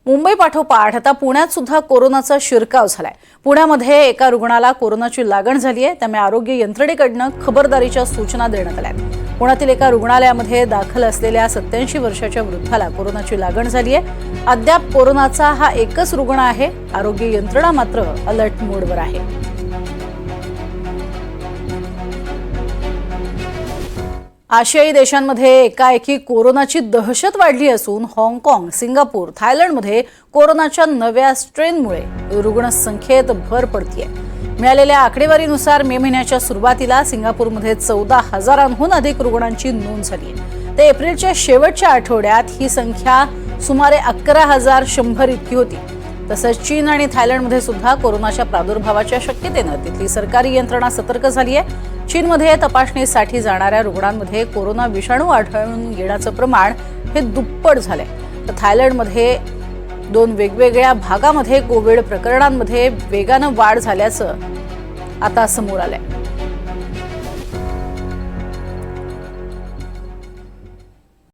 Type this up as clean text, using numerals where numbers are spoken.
मुंबई पाठोपाठ आता पुण्यात सुद्धा कोरोनाचा शिरकाव झालाय। पुण्यामध्ये एका रुग्णाला कोरोनाची लागण झाली आहे, त्यामुळे आरोग्य यंत्रणेकडून खबरदारीच्या सूचना देण्यात आल्या आहेत। पुण्यातील एका रुग्णालयामध्ये दाखल असलेल्या 87 वर्षाच्या वृद्धाला कोरोनाची लागण झाली आहे। अद्याप कोरोनाचा हा एकच रुग्ण आहे। आरोग्य यंत्रणा मात्र अलर्ट मोडवर आहे। आशियाई देशांमध्ये एकाएकी कोरोनाची दहशत वाढली असून हाँगकाँग, सिंगापूर, थायलंडमध्ये कोरोनाच्या नव्या स्ट्रेनमुळे रुग्णसंख्येत भर पडतेय। मिळालेल्या आकडेवारीनुसार मे महिन्याच्या सुरुवातीला सिंगापूरमध्ये 14,000हून अधिक रुग्णांची नोंद झाली आहे। ते एप्रिलच्या शेवटच्या आठवड्यात ही संख्या सुमारे 11,100 इतकी होती। तसंच चीन आणि थायलंडमध्ये सुद्धा कोरोनाच्या प्रादुर्भावाच्या शक्यतेने तिथली सरकारी यंत्रणा सतर्क झाली आहे। चीनमध्ये तपासणीसाठी जाणाऱ्या रुग्णांमध्ये कोरोना विषाणू आढळून येण्याचं प्रमाण हे दुप्पट झालंय। तर थायलंडमध्ये 2 वेगवेगळ्या भागामध्ये कोविड प्रकरणांमध्ये वेगानं वाढ झाल्याचं आता समोर आलंय।